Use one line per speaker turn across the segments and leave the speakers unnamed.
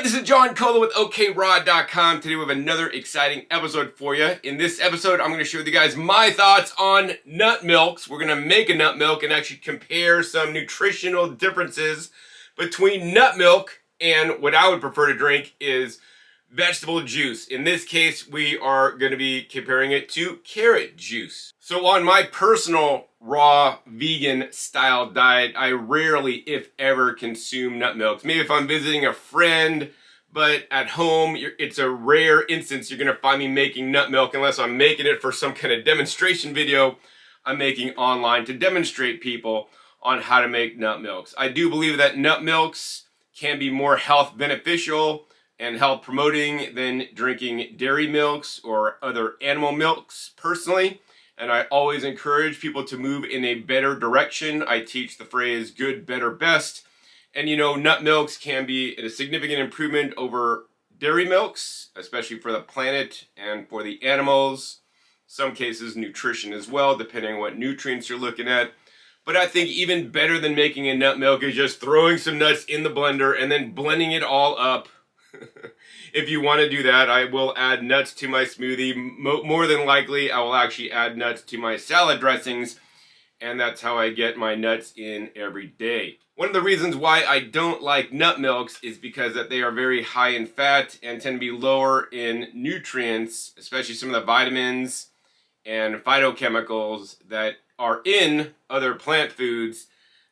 Alright, this is John Cola with OKRod.com. Today we have another exciting episode for you. In this episode, I'm going to share with you guys my thoughts on nut milks. We're going to make a nut milk and actually compare some nutritional differences between nut milk and what I would prefer to drink is vegetable juice. In this case, we are going to be comparing it to carrot juice. So on my personal raw vegan style diet, I rarely, if ever, consume nut milks. Maybe if I'm visiting a friend, but at home, it's a rare instance you're going to find me making nut milk unless I'm making it for some kind of demonstration video I'm making online to demonstrate people on how to make nut milks. I do believe that nut milks can be more health beneficial and health promoting than drinking dairy milks or other animal milks personally. And I always encourage people to move in a better direction. I teach the phrase good, better, best. And you know, nut milks can be a significant improvement over dairy milks, especially for the planet and for the animals. Some cases nutrition as well, depending on what nutrients you're looking at. But I think even better than making a nut milk is just throwing some nuts in the blender and then blending it all up. If you want to do that, I will add nuts to my smoothie. More than likely, I will actually add nuts to my salad dressings, and that's how I get my nuts in every day. One of the reasons why I don't like nut milks is because that they are very high in fat and tend to be lower in nutrients, especially some of the vitamins and phytochemicals that are in other plant foods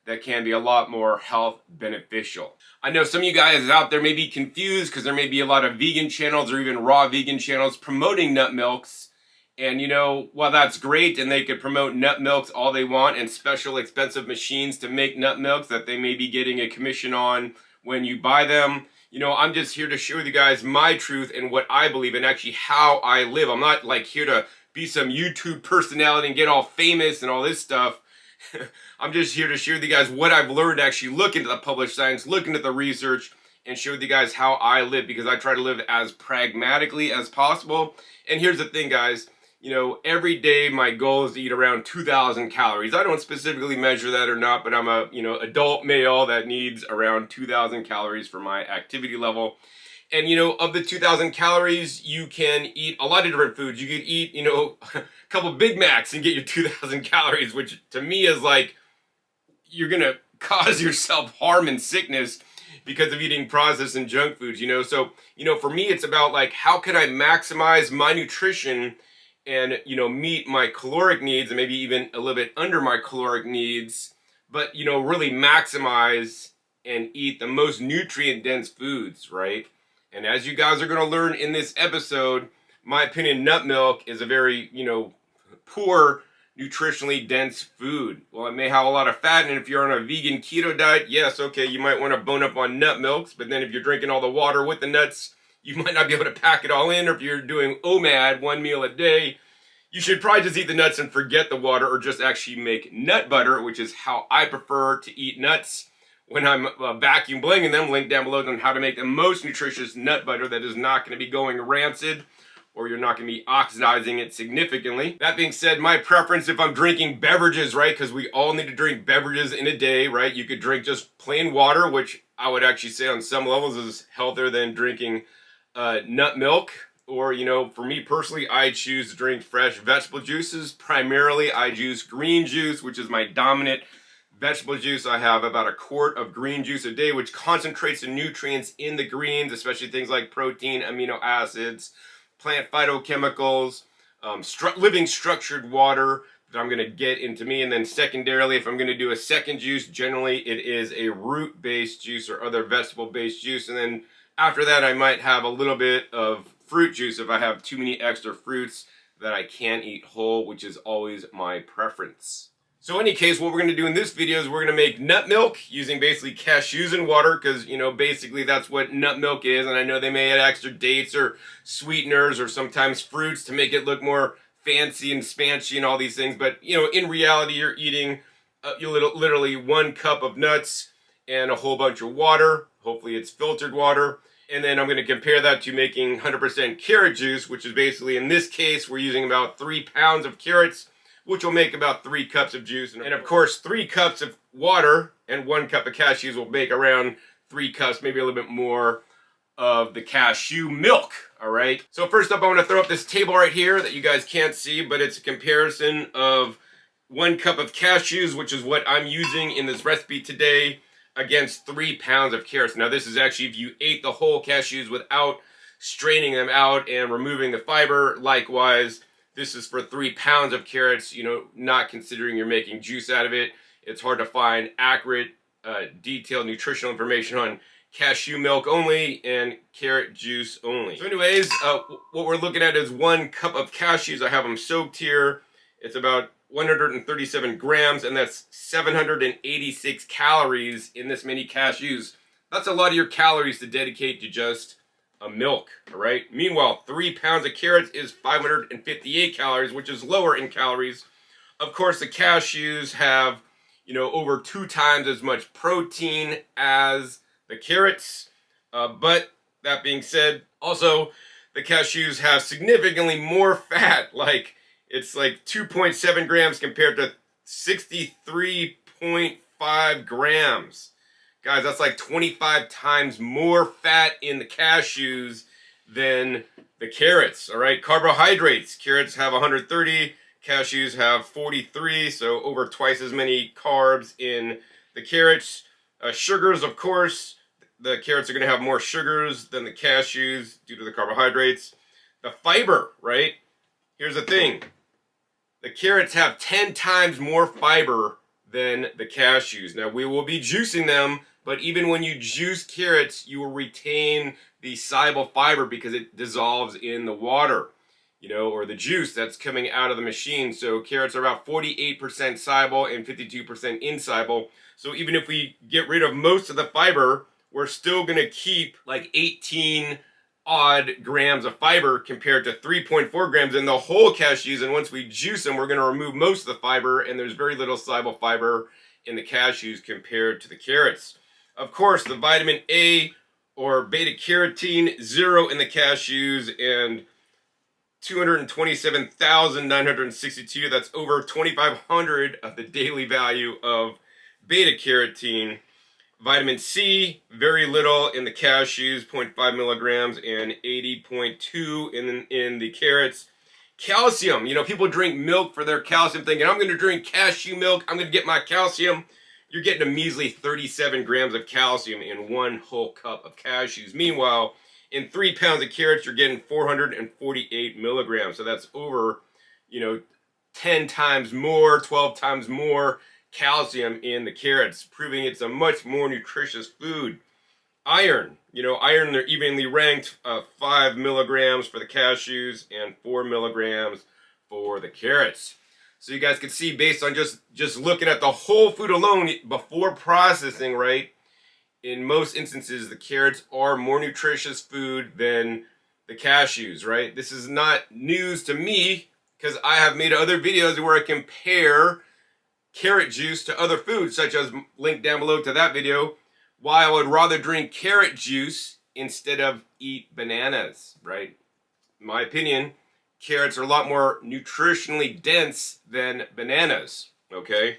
that can be a lot more health beneficial. I know some of you guys out there may be confused because there may be a lot of vegan channels or even raw vegan channels promoting nut milks. And you know, while that's great and they could promote nut milks all they want and special expensive machines to make nut milks that they may be getting a commission on when you buy them, you know, I'm just here to share with you guys my truth and what I believe and actually how I live. I'm not like here to be some YouTube personality and get all famous and all this stuff. I'm just here to share with you guys what I've learned to actually look into the published science, look into the research, and show with you guys how I live, because I try to live as pragmatically as possible. And here's the thing, guys. You know, every day my goal is to eat around 2,000 calories. I don't specifically measure that or not, but I'm a, adult male that needs around 2,000 calories for my activity level. And, you know, of the 2,000 calories, you can eat a lot of different foods. You could eat, a couple Big Macs and get your 2,000 calories, which to me is like, you're going to cause yourself harm and sickness because of eating processed and junk foods, So, for me, it's about like, how can I maximize my nutrition and, meet my caloric needs and maybe even a little bit under my caloric needs, but, really maximize and eat the most nutrient-dense foods, right? And as you guys are going to learn in this episode, my opinion, nut milk is a very, poor, nutritionally dense food. Well, it may have a lot of fat, and if you're on a vegan keto diet, yes, okay, you might want to bone up on nut milks, but then if you're drinking all the water with the nuts, you might not be able to pack it all in, or if you're doing OMAD, one meal a day, you should probably just eat the nuts and forget the water, or just actually make nut butter, which is how I prefer to eat nuts. When I'm vacuum blending them, link down below on how to make the most nutritious nut butter that is not going to be going rancid, or you're not going to be oxidizing it significantly. That being said, my preference if I'm drinking beverages, right, because we all need to drink beverages in a day, right? You could drink just plain water, which I would actually say on some levels is healthier than drinking nut milk. Or, for me personally, I choose to drink fresh vegetable juices. Primarily, I juice green juice, which is my dominant vegetable juice. I have about a quart of green juice a day, which concentrates the nutrients in the greens, especially things like protein, amino acids, plant phytochemicals, living structured water that I'm going to get into me. And then secondarily, if I'm going to do a second juice, generally it is a root-based juice or other vegetable-based juice. And then after that, I might have a little bit of fruit juice if I have too many extra fruits that I can't eat whole, which is always my preference. So in any case, what we're going to do in this video is we're going to make nut milk using basically cashews and water because, basically that's what nut milk is. And I know they may add extra dates or sweeteners or sometimes fruits to make it look more fancy and spancy and all these things. But, in reality, you're eating literally 1 cup of nuts and a whole bunch of water. Hopefully it's filtered water. And then I'm going to compare that to making 100% carrot juice, which is basically, in this case, we're using about 3 pounds of carrots, which will make about 3 cups of juice. And of course, 3 cups of water and 1 cup of cashews will make around 3 cups, maybe a little bit more of the cashew milk. All right. So first up, I want to throw up this table right here that you guys can't see, but it's a comparison of 1 cup of cashews, which is what I'm using in this recipe today, against 3 pounds of carrots. Now this is actually if you ate the whole cashews without straining them out and removing the fiber. Likewise, this is for 3 pounds of carrots, you know, not considering you're making juice out of it. It's hard to find accurate, detailed nutritional information on cashew milk only and carrot juice only. So anyways, what we're looking at is 1 cup of cashews. I have them soaked here. It's about 137 grams, and that's 786 calories in this many cashews. That's a lot of your calories to dedicate to just a milk, all right? Meanwhile, 3 pounds of carrots is 558 calories, which is lower in calories. Of course, the cashews have, you know, over 2 times as much protein as the carrots. But that being said, also, the cashews have significantly more fat. Like, it's like 2.7 grams compared to 63.5 grams. Guys, that's like 25 times more fat in the cashews than the carrots, all right? Carbohydrates, carrots have 130, cashews have 43, so over twice as many carbs in the carrots. Sugars, of course, the carrots are going to have more sugars than the cashews due to the carbohydrates. The fiber, right? Here's the thing. The carrots have 10 times more fiber than the cashews. Now, we will be juicing them, but even when you juice carrots, you will retain the soluble fiber because it dissolves in the water, you know, or the juice that's coming out of the machine. So carrots are about 48% soluble and 52% insoluble. So even if we get rid of most of the fiber, we're still going to keep like 18 odd grams of fiber compared to 3.4 grams in the whole cashews. And once we juice them, we're going to remove most of the fiber, and there's very little soluble fiber in the cashews compared to the carrots. Of course, the vitamin A or beta-carotene, 0 in the cashews, and 227,962. That's over 2,500 of the daily value of beta-carotene. Vitamin C, very little in the cashews, 0.5 milligrams, and 80.2 in the carrots. Calcium, you know, people drink milk for their calcium, thinking, I'm going to drink cashew milk, I'm going to get my calcium. You're getting a measly 37 grams of calcium in 1 whole cup of cashews. Meanwhile, in 3 pounds of carrots, you're getting 448 milligrams. So that's over, you know, 10 times more, 12 times more calcium in the carrots, proving it's a much more nutritious food. Iron, you know, iron, they're evenly ranked, 5 milligrams for the cashews and 4 milligrams for the carrots. So you guys can see, based on just looking at the whole food alone before processing, right, in most instances, the carrots are more nutritious food than the cashews, right? This is not news to me because I have made other videos where I compare carrot juice to other foods, such as, link down below to that video, why I would rather drink carrot juice instead of eat bananas, right? In my opinion, carrots are a lot more nutritionally dense than bananas, okay?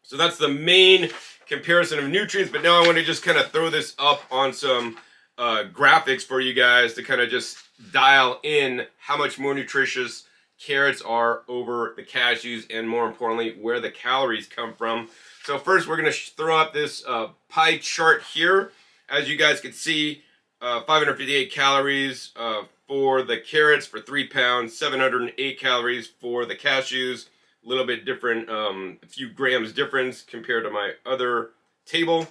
So that's the main comparison of nutrients, but now I want to just kind of throw this up on some graphics for you guys to kind of just dial in how much more nutritious carrots are over the cashews, and more importantly, where the calories come from. So first, we're going to throw up this pie chart here. As you guys can see, 558 calories for the carrots for 3 pounds, 708 calories for the cashews. A little bit different, a few grams difference compared to my other table.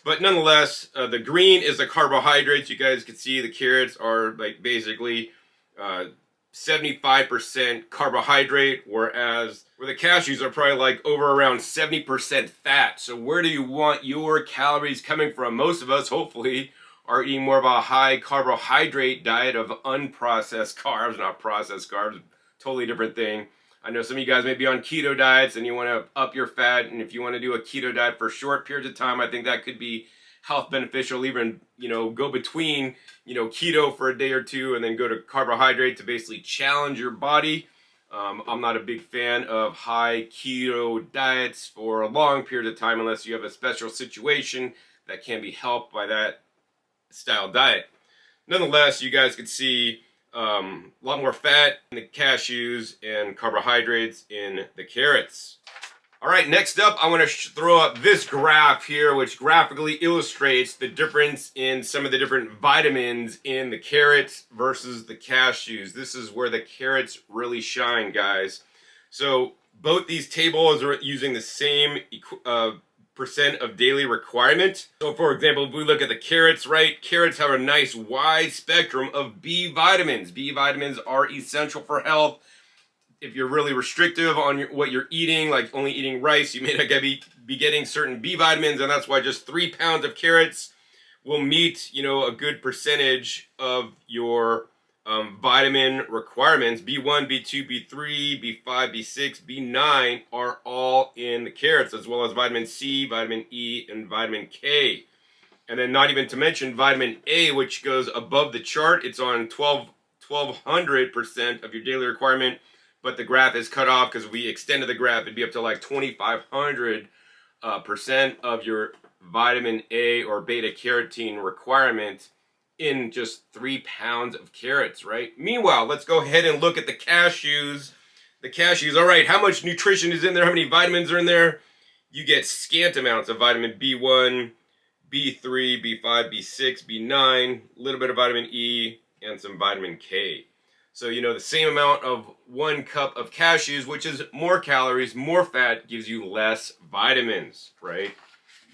But nonetheless, the green is the carbohydrates. You guys can see the carrots are like basically 75% carbohydrate, whereas where the cashews are probably like over around 70% fat. So where do you want your calories coming from? Most of us, hopefully, are eating more of a high carbohydrate diet of unprocessed carbs, not processed carbs. Totally different thing. I know some of you guys may be on keto diets and you want to up your fat, and if you want to do a keto diet for short periods of time, I think that could be health beneficial. Even, you know, go between, you know, keto for a day or two and then go to carbohydrate to basically challenge your body. I'm not a big fan of high keto diets for a long period of time unless you have a special situation that can be helped by that style diet. Nonetheless, you guys could see a lot more fat in the cashews and carbohydrates in the carrots. All right, next up, I want to throw up this graph here, which graphically illustrates the difference in some of the different vitamins in the carrots versus the cashews. This is where the carrots really shine, guys. So both these tables are using the same percent of daily requirement. So for example, if we look at the carrots, right, carrots have a nice wide spectrum of B vitamins. B vitamins are essential for health. If you're really restrictive on what you're eating, like only eating rice, you may not be getting certain B vitamins, and that's why just 3 pounds of carrots will meet, a good percentage of your vitamin requirements. B1, B2, B3, B5, B6, B9 are all in the carrots, as well as vitamin C, vitamin E, and vitamin K. And then not even to mention vitamin A, which goes above the chart. It's on 1200% of your daily requirement. But the graph is cut off because if we extended the graph, it'd be up to like 2,500% of your vitamin A or beta-carotene requirement in just 3 pounds of carrots, right? Meanwhile, let's go ahead and look at the cashews. The cashews, all right, how much nutrition is in there? How many vitamins are in there? You get scant amounts of vitamin B1, B3, B5, B6, B9, a little bit of vitamin E, and some vitamin K. So, the same amount of 1 cup of cashews, which is more calories, more fat, gives you less vitamins, right?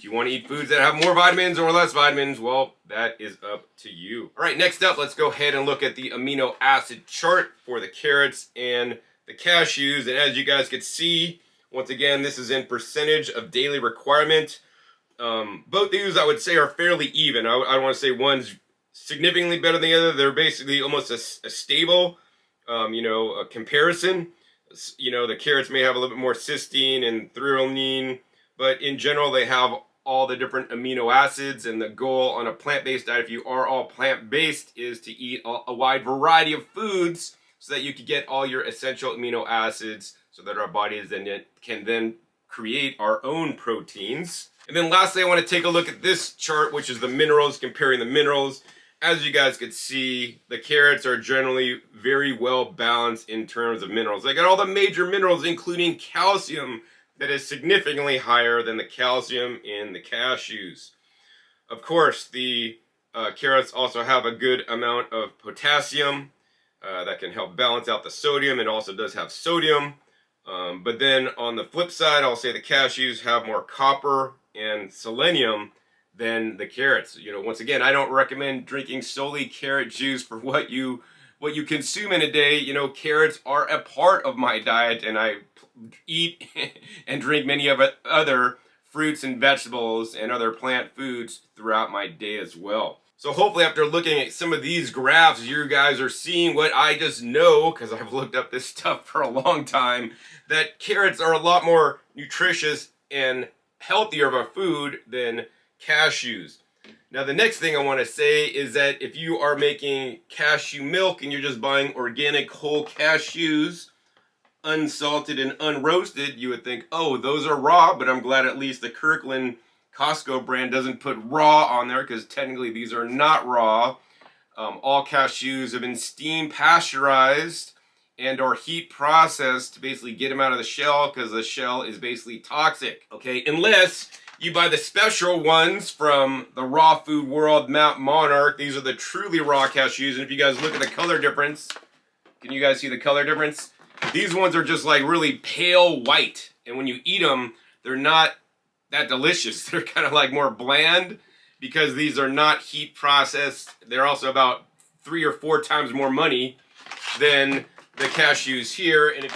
Do you want to eat foods that have more vitamins or less vitamins? Well, that is up to you. All right, next up, let's go ahead and look at the amino acid chart for the carrots and the cashews. And as you guys can see, once again, this is in percentage of daily requirement. Both these, I would say, are fairly even. I don't want to say one's significantly better than the other. They're basically almost a stable, a comparison. The carrots may have a little bit more cysteine and threonine, but in general, they have all the different amino acids, and the goal on a plant-based diet, if you are all plant-based, is to eat a wide variety of foods so that you can get all your essential amino acids so that our bodies can then create our own proteins. And then lastly, I want to take a look at this chart, which is the minerals, comparing the minerals. As you guys could see, the carrots are generally very well balanced in terms of minerals. They got all the major minerals, including calcium, that is significantly higher than the calcium in the cashews. Of course, the carrots also have a good amount of potassium that can help balance out the sodium. It also does have sodium. But then on the flip side, I'll say the cashews have more copper and selenium than the carrots. Once again, I don't recommend drinking solely carrot juice for what you consume in a day. Carrots are a part of my diet, and I eat and drink many of other fruits and vegetables and other plant foods throughout my day as well. So hopefully after looking at some of these graphs, you guys are seeing what I just know, because I've looked up this stuff for a long time, that carrots are a lot more nutritious and healthier of a food than cashews. Now the next thing I want to say is that if you are making cashew milk and you're just buying organic whole cashews, unsalted and unroasted, you would think, oh, those are raw, but I'm glad at least the Kirkland Costco brand doesn't put raw on there, because technically these are not raw. All cashews have been steam pasteurized and or heat processed to basically get them out of the shell, because the shell is basically toxic, okay? Unless you buy the special ones from the raw food world, Mount Monarch. These are the truly raw cashews, and if you guys look at the color difference, can you guys see the color difference? These ones are just like really pale white, and when you eat them, they're not that delicious. They're kind of like more bland, because these are not heat processed. They're also about 3 or 4 times more money than the cashews here. And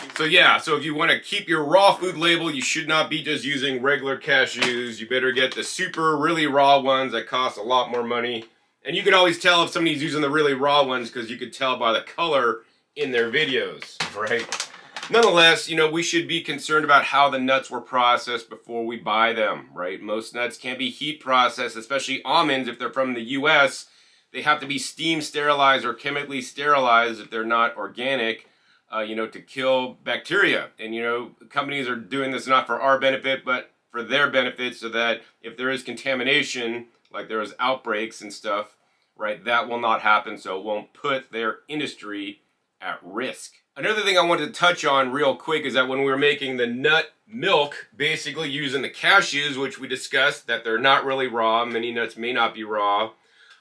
so if you want to keep your raw food label, you should not be just using regular cashews. You better get the super really raw ones that cost a lot more money. And you can always tell if somebody's using the really raw ones, because you could tell by the color in their videos, right? Nonetheless, we should be concerned about how the nuts were processed before we buy them, right? Most nuts can't be heat processed, especially almonds. If they're from the US, they have to be steam sterilized or chemically sterilized if they're not organic, to kill bacteria. And, companies are doing this not for our benefit, but for their benefit, so that if there is contamination, like there is outbreaks and stuff, right? That will not happen, so it won't put their industry at risk. Another thing I wanted to touch on real quick is that when we were making the nut milk, basically using the cashews, which we discussed that they're not really raw, many nuts may not be raw.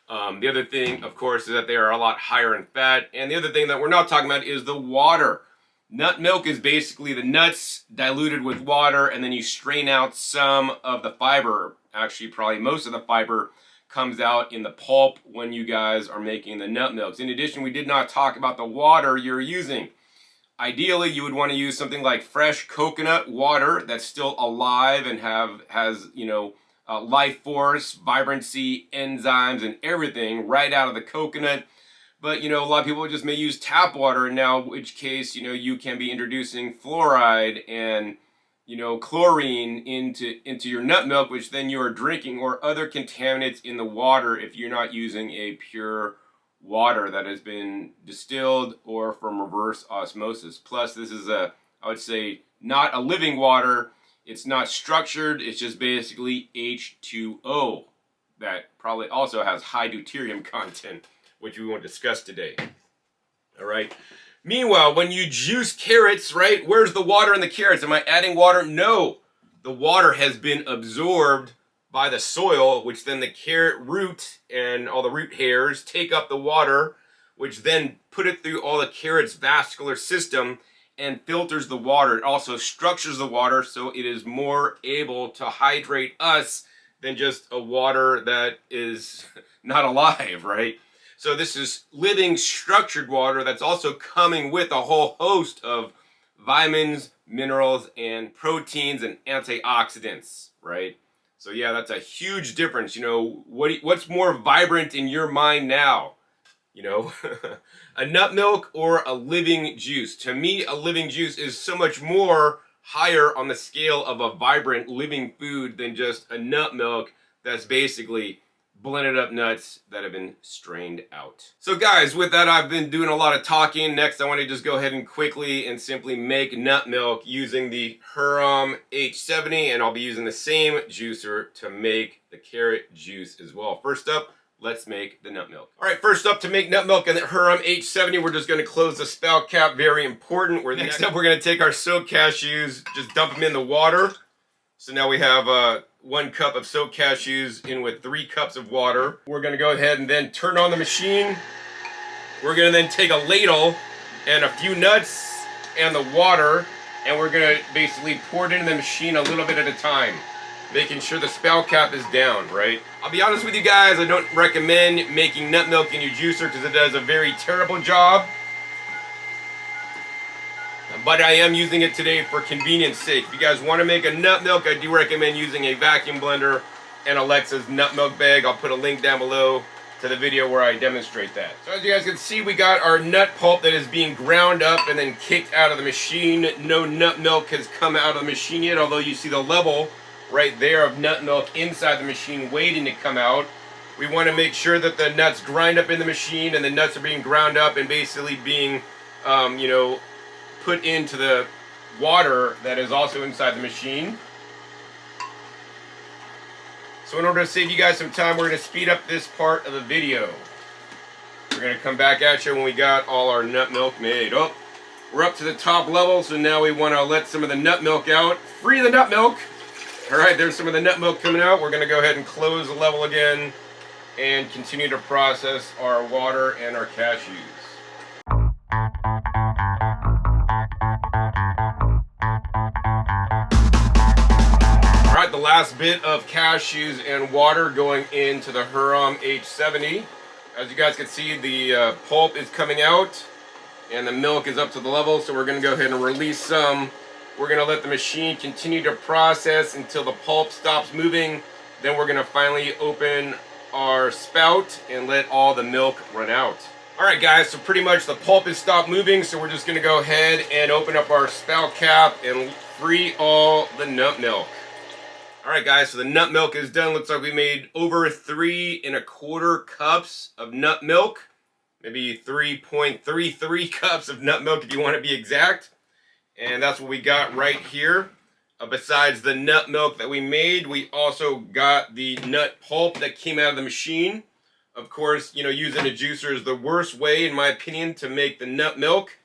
The other thing, of course, is that they are a lot higher in fat. And the other thing that we're not talking about is the water. Nut milk is basically the nuts diluted with water, and then you strain out some of the fiber. Actually, probably most of the fiber comes out in the pulp when you guys are making the nut milks. In addition, we did not talk about the water you're using. Ideally, you would want to use something like fresh coconut water that's still alive and has life force, vibrancy, enzymes, and everything right out of the coconut. But, a lot of people just may use tap water, and now, in which case, you can be introducing fluoride and, chlorine into your nut milk, which then you are drinking, or other contaminants in the water if you're not using a pure water that has been distilled or from reverse osmosis. Plus, this is I would say, not a living water. It's not structured. It's just basically H2O that probably also has high deuterium content, which we won't discuss today. All right. Meanwhile, when you juice carrots, right, where's the water in the carrots? Am I adding water? No. The water has been absorbed by the soil, which then the carrot root and all the root hairs take up the water, which then put it through all the carrot's vascular system and filters the water. It also structures the water so it is more able to hydrate us than just a water that is not alive, right? So this is living, structured water that's also coming with a whole host of vitamins, minerals, and proteins and antioxidants, right? So yeah, that's a huge difference. What's more vibrant in your mind now? A nut milk or a living juice? To me, a living juice is so much more higher on the scale of a vibrant living food than just a nut milk that's basically blended up nuts that have been strained out. So guys, with that, I've been doing a lot of talking. Next, I want to just go ahead and quickly and simply make nut milk using the Hurom H70, and I'll be using the same juicer to make the carrot juice as well. First up, let's make the nut milk. All right, first up, to make nut milk in the Hurom H70, we're just going to close the spout cap. Very important. Next up, we're going to take our soaked cashews, just dump them in the water. So now we have 1 cup of soaked cashews in with 3 cups of water. We're going to go ahead and then turn on the machine. We're going to then take a ladle and a few nuts and the water, and we're going to basically pour it into the machine a little bit at a time, making sure the spout cap is down, right? I'll be honest with you guys, I don't recommend making nut milk in your juicer because it does a very terrible job. But I am using it today for convenience sake. If you guys want to make a nut milk, I do recommend using a vacuum blender and Alexa's nut milk bag. I'll put a link down below to the video where I demonstrate that. So as you guys can see, we got our nut pulp that is being ground up and then kicked out of the machine. No nut milk has come out of the machine yet, although you see the level right there of nut milk inside the machine waiting to come out. We want to make sure that the nuts grind up in the machine and the nuts are being ground up and basically being, put into the water that is also inside the machine. So in order to save you guys some time, we're going to speed up this part of the video. We're going to come back at you when we got all our nut milk made. Oh, we're up to the top level, so now we want to let some of the nut milk out. Free the nut milk! Alright, there's some of the nut milk coming out. We're going to go ahead and close the level again and continue to process our water and our cashews. Alright, the last bit of cashews and water going into the Hurom H70. As you guys can see, the pulp is coming out and the milk is up to the level, so we're going to go ahead and release some. We're going to let the machine continue to process until the pulp stops moving. Then we're going to finally open our spout and let all the milk run out. Alright guys, so pretty much the pulp has stopped moving, so we're just going to go ahead and open up our spout cap and free all the nut milk. Alright guys, so the nut milk is done. Looks like we made over 3 1/4 cups of nut milk. Maybe 3.33 cups of nut milk if you want to be exact. And that's what we got right here. Besides the nut milk that we made, we also got the nut pulp that came out of the machine. Of course, using a juicer is the worst way, in my opinion, to make the nut milk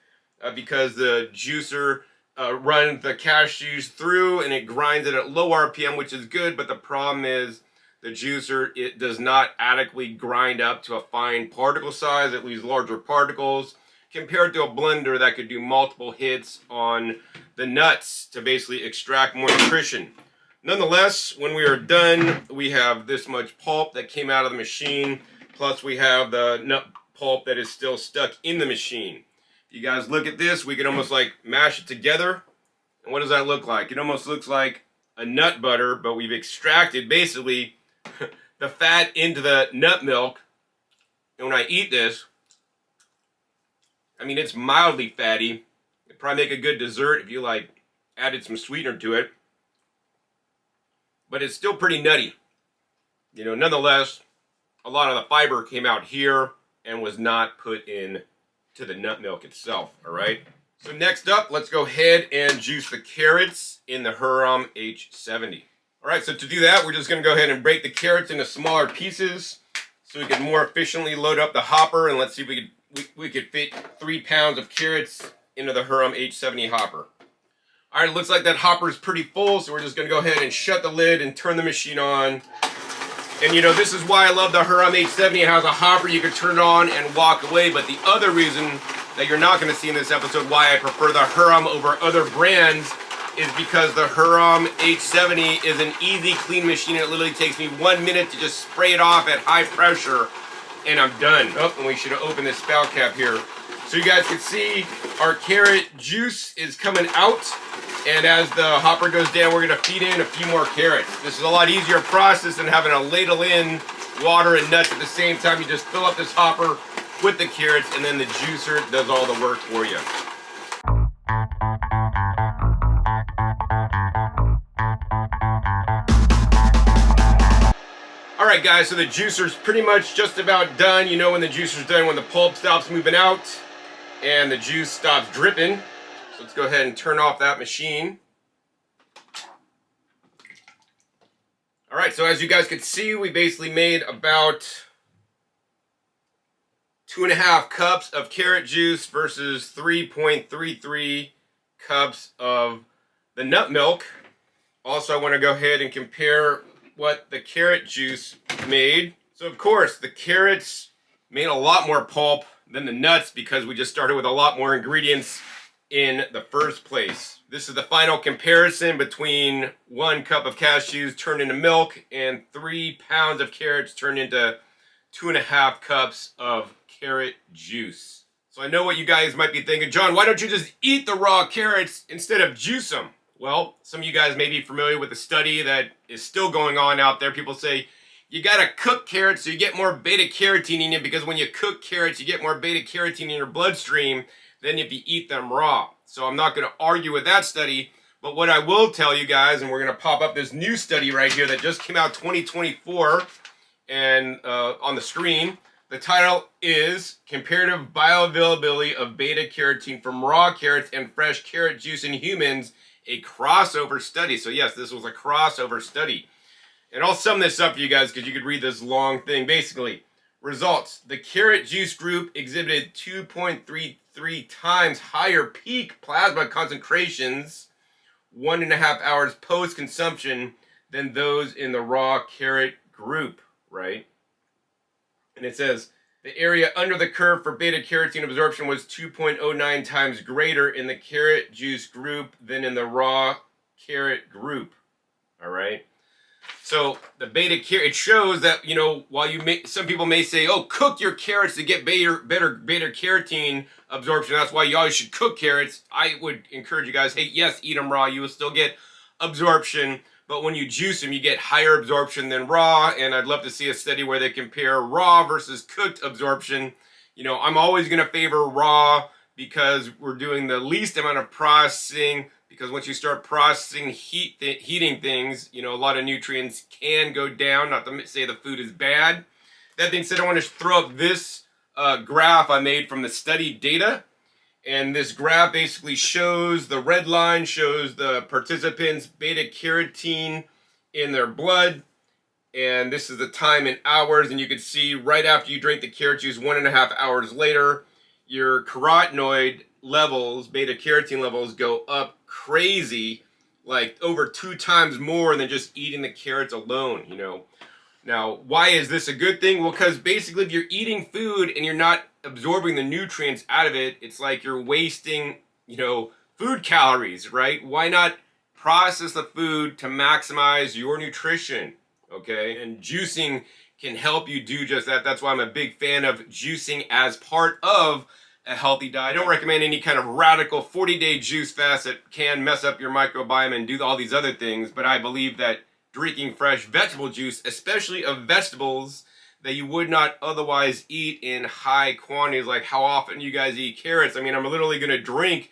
because the juicer runs the cashews through and it grinds it at low RPM, which is good, but the problem is the juicer, it does not adequately grind up to a fine particle size. It leaves larger particles compared to a blender that could do multiple hits on the nuts to basically extract more nutrition. Nonetheless, when we are done, we have this much pulp that came out of the machine, plus we have the nut pulp that is still stuck in the machine. If you guys look at this, we can almost like mash it together. And what does that look like? It almost looks like a nut butter, but we've extracted basically the fat into the nut milk. And when I eat this, I mean, it's mildly fatty. It'd probably make a good dessert if you like added some sweetener to it. But it's still pretty nutty. Nonetheless, a lot of the fiber came out here and was not put in to the nut milk itself, all right? So next up, let's go ahead and juice the carrots in the Hurom H70. All right, so to do that, we're just gonna go ahead and break the carrots into smaller pieces so we can more efficiently load up the hopper, and let's see if we could fit 3 pounds of carrots into the Hurom H70 hopper. All right, it looks like that hopper is pretty full, so we're just gonna go ahead and shut the lid and turn the machine on. And this is why I love the Hurom H70. It has a hopper, you can turn it on and walk away, but the other reason that you're not gonna see in this episode why I prefer the Hurom over other brands is because the Hurom H70 is an easy clean machine. It literally takes me 1 minute to just spray it off at high pressure and I'm done. Oh, and we should have opened this spout cap here. So you guys can see our carrot juice is coming out, and as the hopper goes down, we're gonna feed in a few more carrots. This is a lot easier process than having to ladle in water and nuts at the same time. You just fill up this hopper with the carrots, and then the juicer does all the work for you. Alright guys, so the juicer's pretty much just about done. When the juicer's done, when the pulp stops moving out and the juice stops dripping. So let's go ahead and turn off that machine. Alright, so as you guys can see, we basically made about 2.5 cups of carrot juice versus 3.33 cups of the nut milk. Also, I want to go ahead and compare what the carrot juice made. So of course, the carrots made a lot more pulp than the nuts because we just started with a lot more ingredients in the first place. This is the final comparison between 1 cup of cashews turned into milk and 3 pounds of carrots turned into 2.5 cups of carrot juice. So I know what you guys might be thinking, John, why don't you just eat the raw carrots instead of juice them? Well, some of you guys may be familiar with the study that is still going on out there. People say you gotta cook carrots so you get more beta-carotene in you, because when you cook carrots, you get more beta-carotene in your bloodstream than if you eat them raw. So I'm not gonna argue with that study, but what I will tell you guys, and we're gonna pop up this new study right here that just came out 2024 and on the screen. The title is Comparative Bioavailability of Beta-Carotene from Raw Carrots and Fresh Carrot Juice in Humans, a crossover study. So yes, this was a crossover study. And I'll sum this up for you guys because you could read this long thing. Basically, results. The carrot juice group exhibited 2.33 times higher peak plasma concentrations 1.5 hours post-consumption than those in the raw carrot group, right? And it says, the area under the curve for beta-carotene absorption was 2.09 times greater in the carrot juice group than in the raw carrot group. All right. So the beta-carotene, it shows that, while some people may say, oh, cook your carrots to get better beta-carotene absorption. That's why you always should cook carrots. I would encourage you guys, hey, yes, eat them raw. You will still get absorption. But when you juice them, you get higher absorption than raw, and I'd love to see a study where they compare raw versus cooked absorption. I'm always going to favor raw because we're doing the least amount of processing, because once you start processing, heating things, a lot of nutrients can go down, not to say the food is bad. That being said, I want to throw up this graph I made from the study data. And this graph basically shows, the red line shows the participants' beta-carotene in their blood, and this is the time in hours, and you can see right after you drink the carrot juice, 1.5 hours later, your carotenoid levels, beta-carotene levels, go up crazy, like over 2 times more than just eating the carrots alone, you know. Now, why is this a good thing? Well, because basically if you're eating food and you're not absorbing the nutrients out of it, it's like you're wasting, you know, food calories, right? Why not process the food to maximize your nutrition, okay? And juicing can help you do just that. That's why I'm a big fan of juicing as part of a healthy diet. I don't recommend any kind of radical 40-day juice fast that can mess up your microbiome and do all these other things, but I believe that drinking fresh vegetable juice, especially of vegetables that you would not otherwise eat in high quantities, like how often you guys eat carrots. I mean, I'm literally going to drink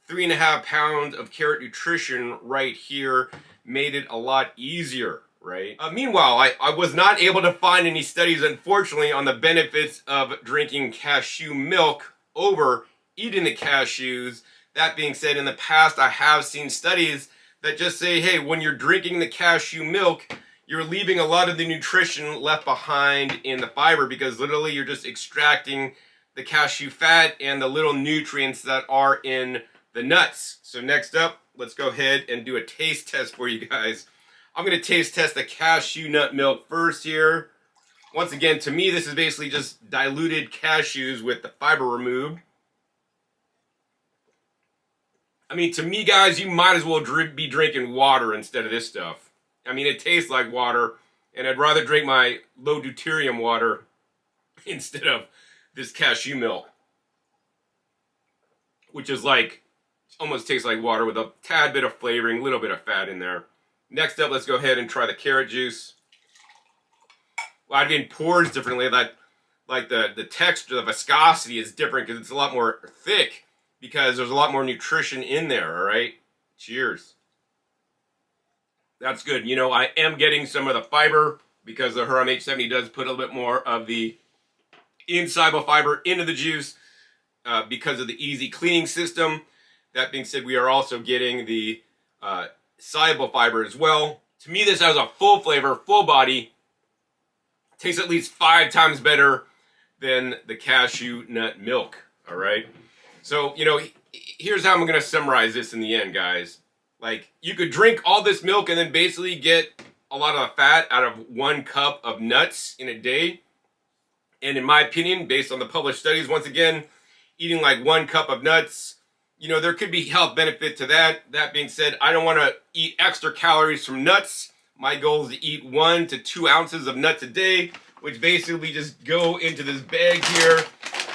3.5 pounds of carrot nutrition right here, made it a lot easier, right? Meanwhile, I was not able to find any studies, unfortunately, on the benefits of drinking cashew milk over eating the cashews. That being said, in the past, I have seen studies that just say, hey, when you're drinking the cashew milk, you're leaving a lot of the nutrition left behind in the fiber, because literally you're just extracting the cashew fat and the little nutrients that are in the nuts. So next up, let's go ahead and do a taste test for you guys. I'm going to taste test the cashew nut milk first here. Once again, to me, this is basically just diluted cashews with the fiber removed. I mean, to me, guys, you might as well be drinking water instead of this stuff. I mean, it tastes like water, and I'd rather drink my low deuterium water instead of this cashew milk, which is like, almost tastes like water with a tad bit of flavoring, a little bit of fat in there. Next up, let's go ahead and try the carrot juice. Well, I mean, pours differently. Like the texture, the viscosity is different because it's a lot more thick, because there's a lot more nutrition in there, all right? Cheers. That's good. You know, I am getting some of the fiber because the Hurom H70 does put a little bit more of the insoluble fiber into the juice because of the easy cleaning system. That being said, we are also getting the soluble fiber as well. To me, this has a full flavor, full body. Tastes at least 5 times better than the cashew nut milk, all right? So, you know, here's how I'm going to summarize this in the end, guys. Like, you could drink all this milk and then basically get a lot of fat out of 1 cup of nuts in a day. And in my opinion, based on the published studies, once again, eating like 1 cup of nuts, you know, there could be health benefit to that. That being said, I don't want to eat extra calories from nuts. My goal is to eat 1 to 2 ounces of nuts a day, which basically just go into this bag here.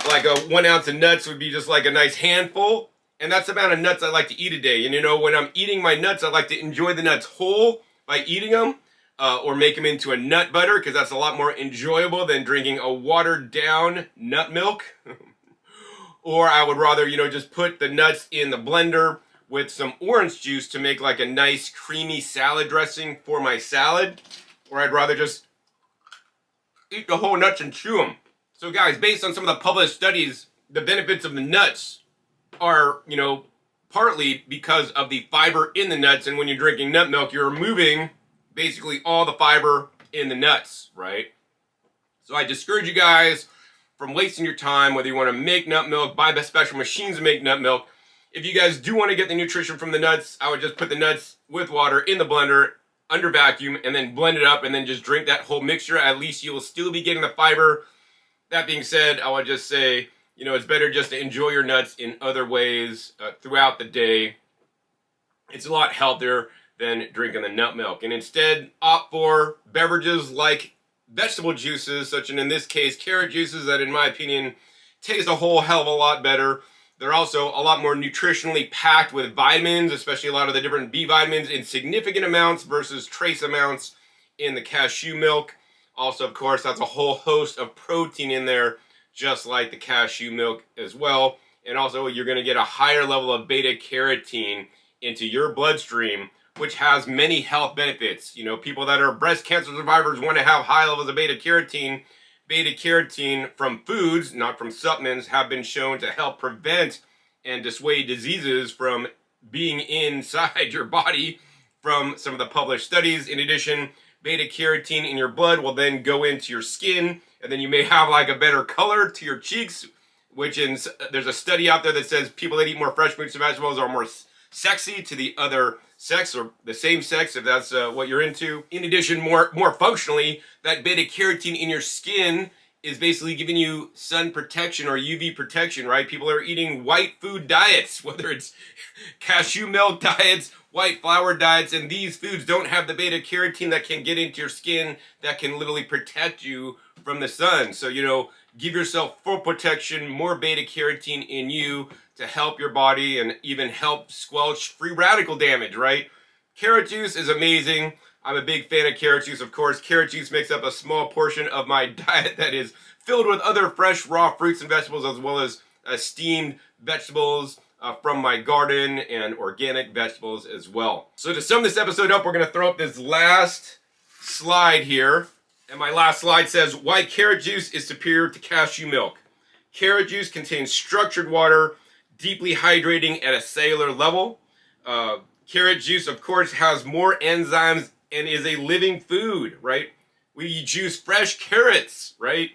Like a 1 ounce of nuts would be just like a nice handful. And that's the amount of nuts I like to eat a day. And you know, when I'm eating my nuts, I like to enjoy the nuts whole by eating them. Or make them into a nut butter, because that's a lot more enjoyable than drinking a watered down nut milk. Or I would rather, you know, just put the nuts in the blender with some orange juice to make like a nice creamy salad dressing for my salad. Or I'd rather just eat the whole nuts and chew them. So guys, based on some of the published studies, the benefits of the nuts are, you know, partly because of the fiber in the nuts. And when you're drinking nut milk, you're removing basically all the fiber in the nuts, right? So I discourage you guys from wasting your time, whether you want to make nut milk, buy the special machines to make nut milk. If you guys do want to get the nutrition from the nuts, I would just put the nuts with water in the blender under vacuum and then blend it up and then just drink that whole mixture. At least you will still be getting the fiber. That being said, I would just say, you know, it's better just to enjoy your nuts in other ways throughout the day. It's a lot healthier than drinking the nut milk. And instead, opt for beverages like vegetable juices, such as in this case, carrot juices, that in my opinion, taste a whole hell of a lot better. They're also a lot more nutritionally packed with vitamins, especially a lot of the different B vitamins in significant amounts versus trace amounts in the cashew milk. Also, of course, that's a whole host of protein in there, just like the cashew milk as well. And also, you're going to get a higher level of beta-carotene into your bloodstream, which has many health benefits. You know, people that are breast cancer survivors want to have high levels of beta-carotene. Beta-carotene from foods, not from supplements, have been shown to help prevent and dissuade diseases from being inside your body from some of the published studies. In addition, Beta-carotene in your blood will then go into your skin, and then you may have like a better color to your cheeks, which there's a study out there that says people that eat more fresh fruits and vegetables are more sexy to the other sex, or the same sex if that's what you're into. In addition, more functionally, that beta-carotene in your skin is basically giving you sun protection or UV protection, right? People are eating white food diets, whether it's cashew milk diets, white flour diets, and these foods don't have the beta-carotene that can get into your skin that can literally protect you from the sun. So, give yourself full protection, more beta-carotene in you to help your body and even help squelch free radical damage, right? Carrot juice is amazing. I'm a big fan of carrot juice, of course. Carrot juice makes up a small portion of my diet that is filled with other fresh, raw fruits and vegetables, as well as steamed vegetables from my garden and organic vegetables as well. So to sum this episode up, we're going to throw up this last slide here. And my last slide says, why carrot juice is superior to cashew milk. Carrot juice contains structured water, deeply hydrating at a cellular level. Carrot juice, of course, has more enzymes and is a living food, right? We juice fresh carrots, right?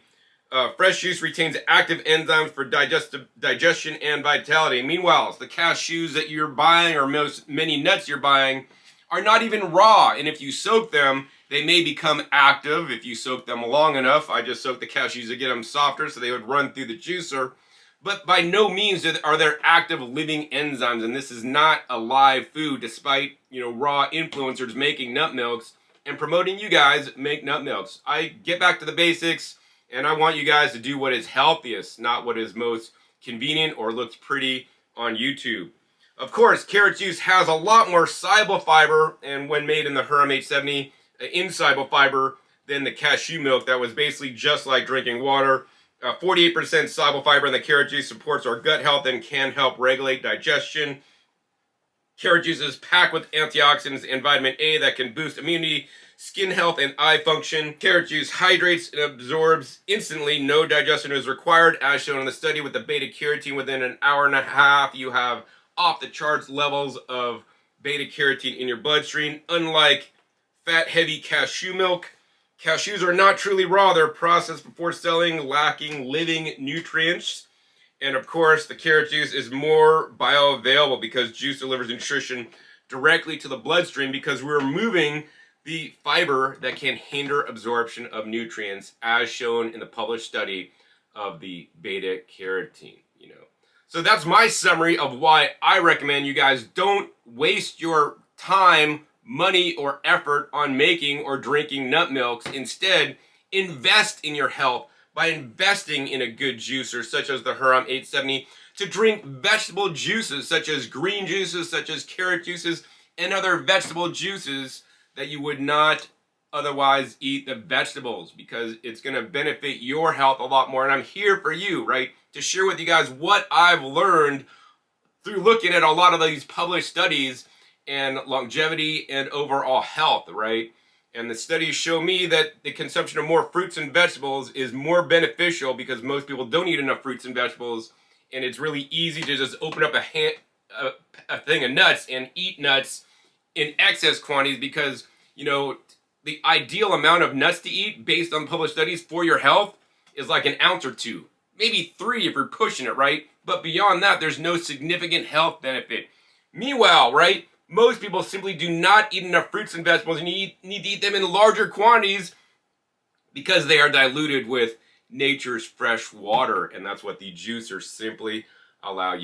Fresh juice retains active enzymes for digestion and vitality. Meanwhile, the cashews that you're buying, or many nuts you're buying, are not even raw. And if you soak them, they may become active if you soak them long enough. I just soaked the cashews to get them softer so they would run through the juicer. But by no means are there active living enzymes, and this is not a live food, despite raw influencers making nut milks and promoting you guys make nut milks. I get back to the basics, and I want you guys to do what is healthiest, not what is most convenient or looks pretty on YouTube. Of course, carrot juice has a lot more soluble fiber, and when made in the Hurom H70, insoluble fiber than the cashew milk that was basically just like drinking water. 48% soluble fiber in the carrot juice supports our gut health and can help regulate digestion. Carrot juice is packed with antioxidants and vitamin A that can boost immunity, skin health, and eye function. Carrot juice hydrates and absorbs instantly. No digestion is required, as shown in the study with the beta-carotene. Within an hour and a half, you have off-the-charts levels of beta-carotene in your bloodstream. Unlike fat-heavy cashew milk, cashews are not truly raw. They're processed before selling, lacking living nutrients. And of course, the carrot juice is more bioavailable because juice delivers nutrition directly to the bloodstream, because we're removing the fiber that can hinder absorption of nutrients, as shown in the published study of the beta-carotene. So that's my summary of why I recommend you guys don't waste your time, money, or effort on making or drinking nut milks. Instead, invest in your health by investing in a good juicer such as the Hurom H70, to drink vegetable juices such as green juices, such as carrot juices, and other vegetable juices that you would not otherwise eat the vegetables, because it's going to benefit your health a lot more. And I'm here for you, right, to share with you guys what I've learned through looking at a lot of these published studies and longevity and overall health, right? And the studies show me that the consumption of more fruits and vegetables is more beneficial, because most people don't eat enough fruits and vegetables, and it's really easy to just open up a thing of nuts and eat nuts in excess quantities, because, the ideal amount of nuts to eat based on published studies for your health is like an ounce or two, maybe 3 if you're pushing it, right? But beyond that, there's no significant health benefit. Meanwhile, right, most people simply do not eat enough fruits and vegetables, and you need to eat them in larger quantities because they are diluted with nature's fresh water, and that's what the juicer simply allows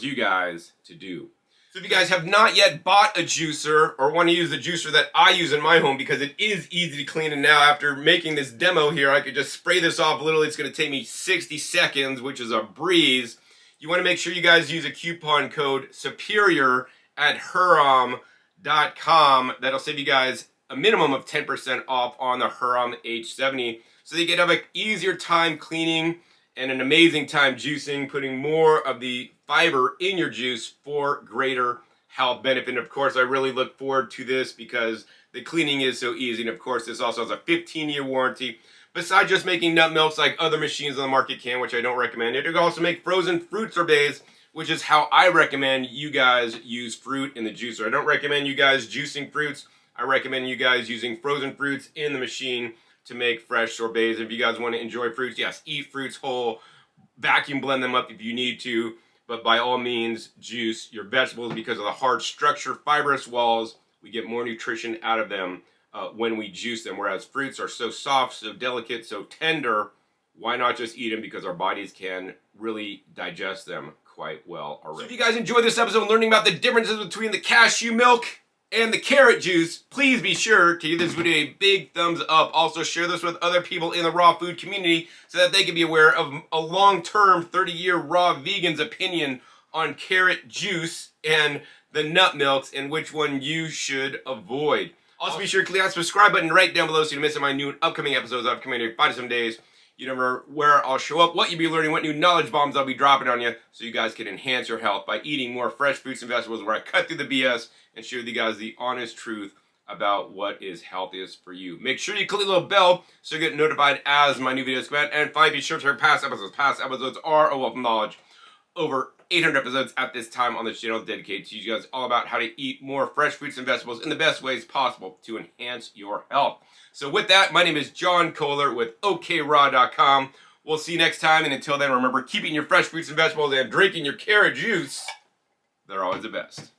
you guys to do. So if you guys have not yet bought a juicer, or want to use the juicer that I use in my home, because it is easy to clean, and now after making this demo here, I could just spray this off. Literally, it's going to take me 60 seconds, which is a breeze. You want to make sure you guys use a coupon code SUPERIOR at Hurom.com. That'll save you guys a minimum of 10% off on the Hurom H70, so that you can have an easier time cleaning and an amazing time juicing, putting more of the fiber in your juice for greater health benefit. And of course, I really look forward to this because the cleaning is so easy. And of course, this also has a 15-year warranty. Besides just making nut milks like other machines on the market can, which I don't recommend, it can also make frozen fruit sorbets, which is how I recommend you guys use fruit in the juicer. I don't recommend you guys juicing fruits I recommend you guys using frozen fruits in the machine to make fresh sorbets. If you guys want to enjoy fruits, yes, eat fruits whole, vacuum blend them up if you need to, but by all means, juice your vegetables because of the hard structure, fibrous walls. We get more nutrition out of them when we juice them, whereas fruits are so soft, so delicate, so tender. Why not just eat them because our bodies can really digest them quite well already. So if you guys enjoyed this episode learning about the differences between the cashew milk and the carrot juice, please be sure to give this video a big thumbs up. Also share this with other people in the raw food community so that they can be aware of a long-term 30-year raw vegan's opinion on carrot juice and the nut milks and which one you should avoid. Also be sure to click that subscribe button right down below so you don't miss my new and upcoming episodes I've coming in 5 to 7 days. You never know where I'll show up, what you'll be learning, what new knowledge bombs I'll be dropping on you so you guys can enhance your health by eating more fresh fruits and vegetables where I cut through the BS and share with you guys the honest truth about what is healthiest for you. Make sure you click the little bell so you get notified as my new videos come out. And finally, be sure to hear past episodes. Past episodes are a wealth of knowledge. Over 800 episodes at this time on this channel dedicated to you guys all about how to eat more fresh fruits and vegetables in the best ways possible to enhance your health. So with that, my name is John Kohler with OKRaw.com. We'll see you next time, and until then, remember, keeping your fresh fruits and vegetables and drinking your carrot juice. They're always the best.